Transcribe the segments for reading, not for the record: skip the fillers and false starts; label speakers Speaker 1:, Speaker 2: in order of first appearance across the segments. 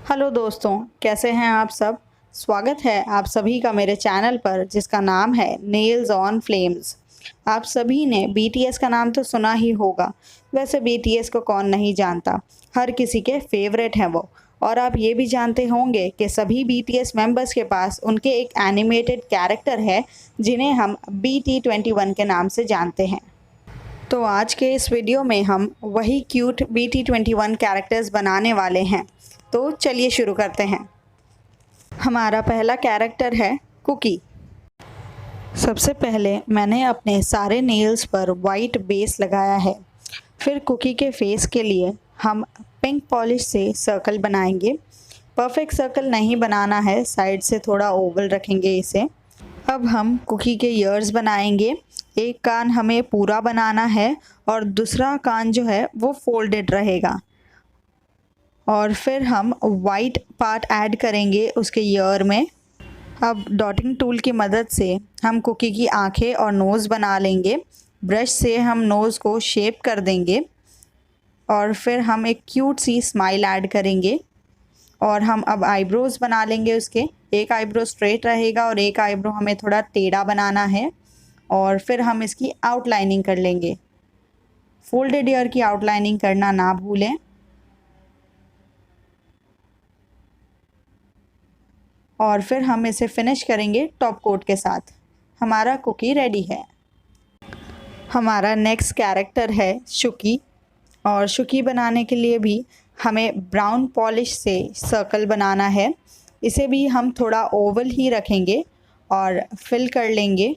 Speaker 1: Hello दोस्तों, कैसे हैं आप सब। स्वागत है आप सभी का मेरे चैनल पर जिसका नाम है नेल्स ऑन फ्लेम्स। आप सभी ने बीटीएस का नाम तो सुना ही होगा। वैसे बीटीएस को कौन नहीं जानता, हर किसी के फेवरेट हैं वो। और आप ये भी जानते होंगे कि सभी बीटीएस मेंबर्स के पास उनके एक एनिमेटेड कैरेक्टर है जिन्हें हम BT21 के नाम से जानते हैं। तो आज के इस वीडियो में हम वही क्यूट BT21 कैरेक्टर्स बनाने वाले हैं। तो चलिए शुरू करते हैं। हमारा पहला कैरेक्टर है कुकी। सबसे पहले मैंने अपने सारे नेल्स पर वाइट बेस लगाया है। फिर कुकी के फेस के लिए हम पिंक पॉलिश से सर्कल बनाएंगे। परफेक्ट सर्कल नहीं बनाना है, साइड से थोड़ा ओवल रखेंगे इसे। अब हम कुकी के ईयर्स बनाएंगे। एक कान हमें पूरा बनाना है और दूसरा कान जो है वो फोल्डेड रहेगा। और फिर हम वाइट पार्ट ऐड करेंगे उसके ईयर में। अब डॉटिंग टूल की मदद से हम कुकी की आंखें और नोज़ बना लेंगे। ब्रश से हम नोज़ को शेप कर देंगे और फिर हम एक क्यूट सी स्माइल ऐड करेंगे। और हम अब आईब्रोज़ बना लेंगे उसके। एक आईब्रो स्ट्रेट रहेगा और एक आईब्रो हमें थोड़ा टेढ़ा बनाना है। और फिर हम इसकी आउटलाइनिंग कर लेंगे। फोल्डेड ईयर की आउटलाइनिंग करना ना भूलें। और फिर हम इसे फिनिश करेंगे टॉप कोट के साथ। हमारा कुकी रेडी है। हमारा नेक्स्ट कैरेक्टर है शुकी। और शुकी बनाने के लिए भी हमें ब्राउन पॉलिश से सर्कल बनाना है। इसे भी हम थोड़ा ओवल ही रखेंगे और फिल कर लेंगे।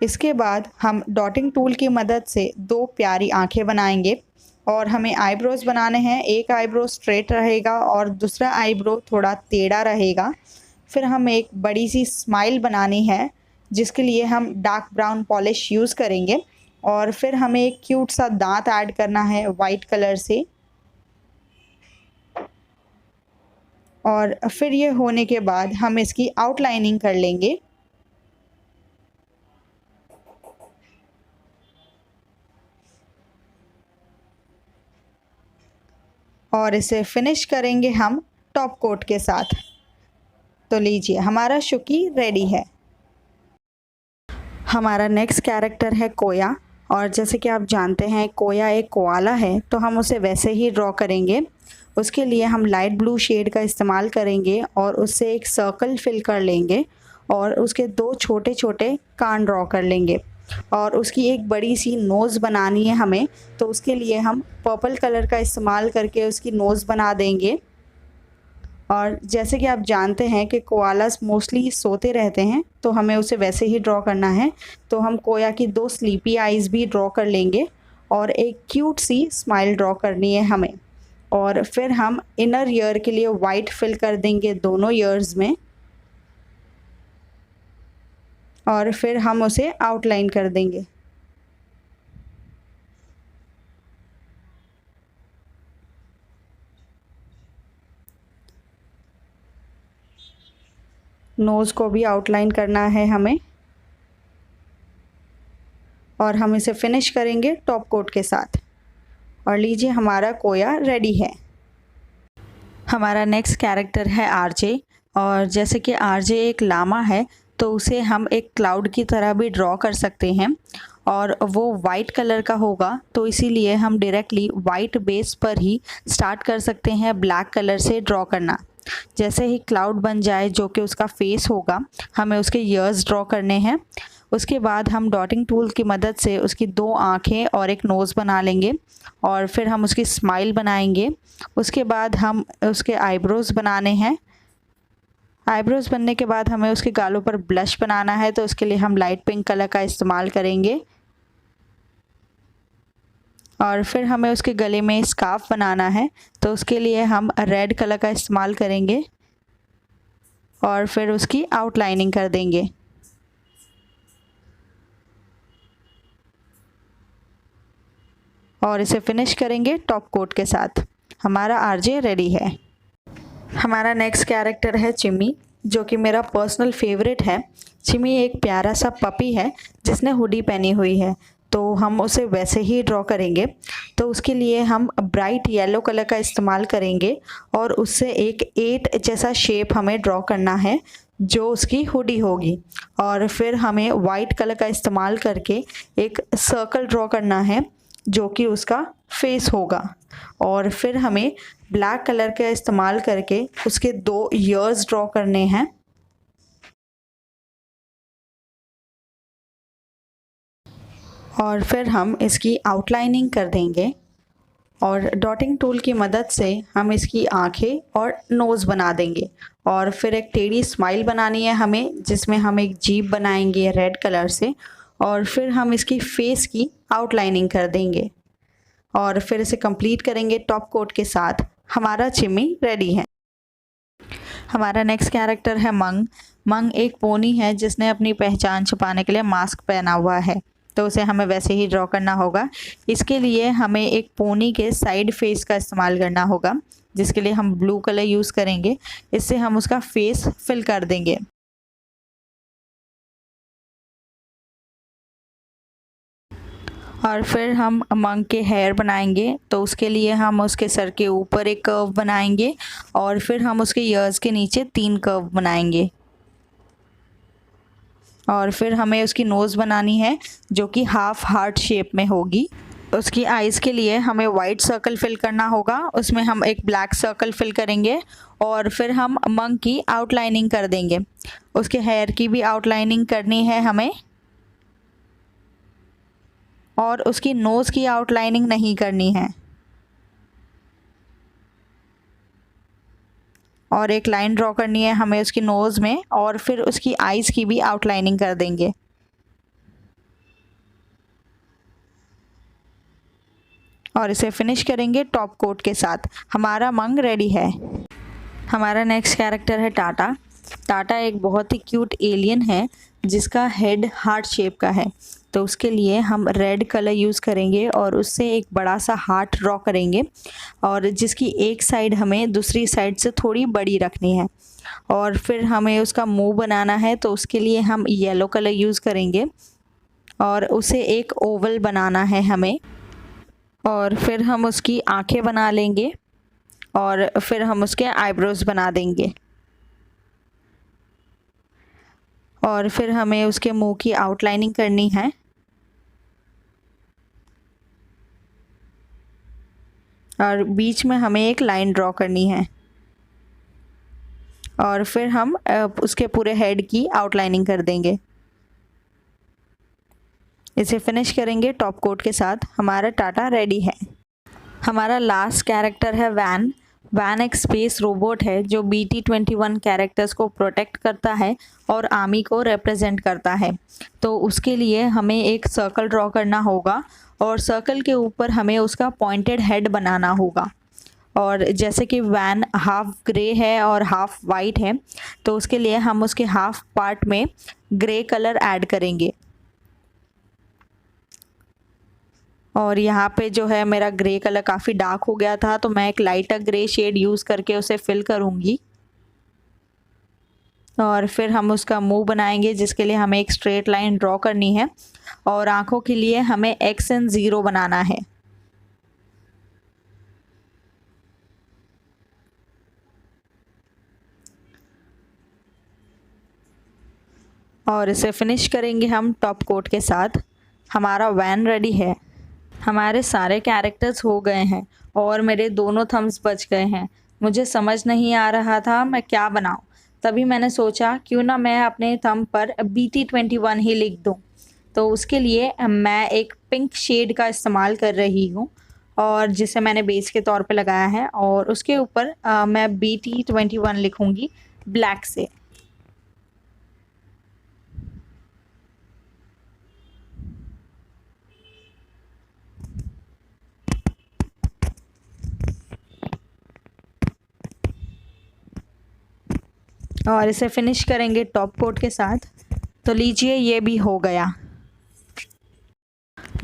Speaker 1: इसके बाद हम डॉटिंग टूल की मदद से दो प्यारी आंखें बनाएंगे। और हमें आईब्रोज़ बनाने हैं। एक आईब्रो स्ट्रेट रहेगा और दूसरा आईब्रो थोड़ा टेढ़ा रहेगा। फिर हम एक बड़ी सी स्माइल बनानी है जिसके लिए हम डार्क ब्राउन पॉलिश यूज़ करेंगे। और फिर हमें एक क्यूट सा दांत ऐड करना है वाइट कलर से। और फिर ये होने के बाद हम इसकी आउटलाइनिंग कर लेंगे। और इसे फिनिश करेंगे हम टॉप कोट के साथ। तो लीजिए, हमारा शुकी रेडी है। हमारा नेक्स्ट कैरेक्टर है कोया। और जैसे कि आप जानते हैं कोया एक कोआला है, तो हम उसे वैसे ही ड्रॉ करेंगे। उसके लिए हम लाइट ब्लू शेड का इस्तेमाल करेंगे और उससे एक सर्कल फिल कर लेंगे और उसके दो छोटे छोटे कान ड्रॉ कर लेंगे। और उसकी एक बड़ी सी नोज़ बनानी है हमें, तो उसके लिए हम पर्पल कलर का इस्तेमाल करके उसकी नोज़ बना देंगे। और जैसे कि आप जानते हैं कि कोआलास मोस्टली सोते रहते हैं, तो हमें उसे वैसे ही ड्रॉ करना है। तो हम कोया की दो स्लीपी आइज़ भी ड्रॉ कर लेंगे और एक क्यूट सी स्माइल ड्रॉ करनी है हमें। और फिर हम इनर ईयर के लिए वाइट फिल कर देंगे दोनों ईयर्स में। और फिर हम उसे आउटलाइन कर देंगे। नोज़ को भी आउटलाइन करना है हमें। और हम इसे फिनिश करेंगे टॉप कोट के साथ। और लीजिए, हमारा कोया रेडी है। हमारा नेक्स्ट कैरेक्टर है आरजे। और जैसे कि आरजे एक लामा है, तो उसे हम एक क्लाउड की तरह भी ड्रॉ कर सकते हैं। और वो वाइट कलर का होगा, तो इसीलिए हम डायरेक्टली वाइट बेस पर ही स्टार्ट कर सकते हैं ब्लैक कलर से ड्रॉ करना। जैसे ही क्लाउड बन जाए जो कि उसका फेस होगा, हमें उसके ईयर्स ड्रॉ करने हैं। उसके बाद हम डॉटिंग टूल की मदद से उसकी दो आँखें और एक नोज़ बना लेंगे। और फिर हम उसकी स्माइल बनाएंगे। उसके बाद हम उसके आईब्रोज़ बनाने हैं। आईब्रोज़ बनने के बाद हमें उसके गालों पर ब्लश बनाना है, तो उसके लिए हम लाइट पिंक कलर का इस्तेमाल करेंगे। और फिर हमें उसके गले में स्कार्फ बनाना है, तो उसके लिए हम रेड कलर का इस्तेमाल करेंगे। और फिर उसकी आउटलाइनिंग कर देंगे। और इसे फिनिश करेंगे टॉप कोट के साथ। हमारा आरजे रेडी है। हमारा नेक्स्ट कैरेक्टर है चिमी, जो कि मेरा पर्सनल फेवरेट है। चिमी एक प्यारा सा पपी है जिसने हुडी पहनी हुई है। तो हम उसे वैसे ही ड्रॉ करेंगे। तो उसके लिए हम ब्राइट येलो कलर का इस्तेमाल करेंगे और उससे एक 8 जैसा शेप हमें ड्रॉ करना है जो उसकी हुडी होगी। और फिर हमें वाइट कलर का इस्तेमाल करके एक सर्कल ड्रॉ करना है जो कि उसका फेस होगा। और फिर हमें ब्लैक कलर का इस्तेमाल करके उसके 2 ईयर्स ड्रॉ करने हैं। और फिर हम इसकी आउटलाइनिंग कर देंगे और डॉटिंग टूल की मदद से हम इसकी आंखें और नोज़ बना देंगे। और फिर एक टेढ़ी स्माइल बनानी है हमें, जिसमें हम एक जीभ बनाएंगे रेड कलर से। और फिर हम इसकी फेस की आउटलाइनिंग कर देंगे और फिर इसे कंप्लीट करेंगे टॉप कोट के साथ। हमारा चिम्मी रेडी है। हमारा नेक्स्ट कैरेक्टर है मंग। मंग एक पोनी है जिसने अपनी पहचान छुपाने के लिए मास्क पहना हुआ है, तो उसे हमें वैसे ही ड्रॉ करना होगा। इसके लिए हमें एक पोनी के साइड फेस का इस्तेमाल करना होगा, जिसके लिए हम ब्लू कलर यूज़ करेंगे। इससे हम उसका फेस फिल कर देंगे। और फिर हम मंक के हेयर बनाएंगे, तो उसके लिए हम उसके सर के ऊपर एक कर्व बनाएंगे और फिर हम उसके ईयर्स के नीचे 3 कर्व बनाएंगे। और फिर हमें उसकी नोज़ बनानी है जो कि हाफ हार्ट शेप में होगी। उसकी आइज़ के लिए हमें वाइट सर्कल फिल करना होगा, उसमें हम एक ब्लैक सर्कल फिल करेंगे और फिर हम मंक की आउटलाइनिंग कर देंगे। उसके हेयर की भी आउटलाइनिंग करनी है हमें, और उसकी नोज़ की आउटलाइनिंग नहीं करनी है। और एक लाइन ड्रॉ करनी है हमें उसकी नोज़ में और फिर उसकी आइज़ की भी आउटलाइनिंग कर देंगे। और इसे फिनिश करेंगे टॉप कोट के साथ। हमारा मंग रेडी है। हमारा नेक्स्ट कैरेक्टर है टाटा। टाटा एक बहुत ही क्यूट एलियन है जिसका हेड हार्ट शेप का है। तो उसके लिए हम रेड कलर यूज़ करेंगे और उससे एक बड़ा सा हार्ट ड्रॉ करेंगे, और जिसकी एक साइड हमें दूसरी साइड से थोड़ी बड़ी रखनी है। और फिर हमें उसका मुंह बनाना है, तो उसके लिए हम येलो कलर यूज़ करेंगे और उसे एक ओवल बनाना है हमें। और फिर हम उसकी आंखें बना लेंगे और फिर हम उसके आईब्रोज़ बना देंगे। और फिर हमें उसके मुंह की आउटलाइनिंग करनी है। और बीच में हमें एक लाइन ड्रॉ करनी है। और फिर हम उसके पूरे हेड की आउटलाइनिंग कर देंगे। इसे फिनिश करेंगे टॉप कोट के साथ। हमारा टाटा रेडी है। हमारा लास्ट कैरेक्टर है वैन। वैन एक स्पेस रोबोट है जो BT-21 कैरेक्टर्स को प्रोटेक्ट करता है और आर्मी को रिप्रेजेंट करता है। तो उसके लिए हमें एक सर्कल ड्रॉ करना होगा और सर्कल के ऊपर हमें उसका पॉइंटेड हेड बनाना होगा। और जैसे कि वैन हाफ ग्रे है और हाफ वाइट है, तो उसके लिए हम उसके हाफ पार्ट में ग्रे कलर ऐड करेंगे। और यहाँ पे जो है मेरा ग्रे कलर काफ़ी डार्क हो गया था, तो मैं एक लाइटर ग्रे शेड यूज़ करके उसे फिल करूँगी। और फिर हम उसका मुंह बनाएंगे, जिसके लिए हमें एक स्ट्रेट लाइन ड्रॉ करनी है और आँखों के लिए हमें X and 0 बनाना है। और इसे फिनिश करेंगे हम टॉप कोट के साथ। हमारा वैन रेडी है। हमारे सारे कैरेक्टर्स हो गए हैं और मेरे दोनों थम्स बच गए हैं। मुझे समझ नहीं आ रहा था मैं क्या बनाऊं, तभी मैंने सोचा क्यों ना मैं अपने थंब पर BT-21 ही लिख दूं। तो उसके लिए मैं एक पिंक शेड का इस्तेमाल कर रही हूं, और जिसे मैंने बेस के तौर पे लगाया है, और उसके ऊपर मैं BT-21 लिखूंगी ब्लैक से। और इसे फिनिश करेंगे टॉप कोट के साथ। तो लीजिए, ये भी हो गया।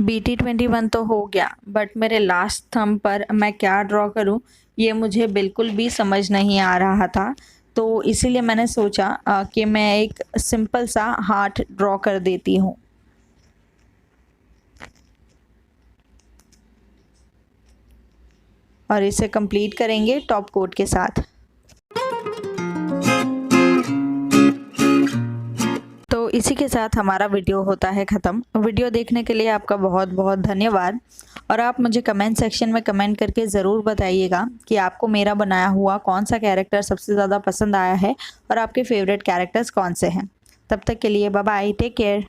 Speaker 1: BT-21 तो हो गया, बट मेरे लास्ट थंब पर मैं क्या ड्रॉ करूं ये मुझे बिल्कुल भी समझ नहीं आ रहा था। तो इसीलिए मैंने सोचा कि मैं एक सिंपल सा हार्ट ड्रॉ कर देती हूं। और इसे कंप्लीट करेंगे टॉप कोट के साथ। तो इसी के साथ हमारा वीडियो होता है ख़त्म। वीडियो देखने के लिए आपका बहुत बहुत धन्यवाद। और आप मुझे कमेंट सेक्शन में कमेंट करके ज़रूर बताइएगा कि आपको मेरा बनाया हुआ कौन सा कैरेक्टर सबसे ज़्यादा पसंद आया है और आपके फेवरेट कैरेक्टर्स कौन से हैं। तब तक के लिए बाय बाय, टेक केयर।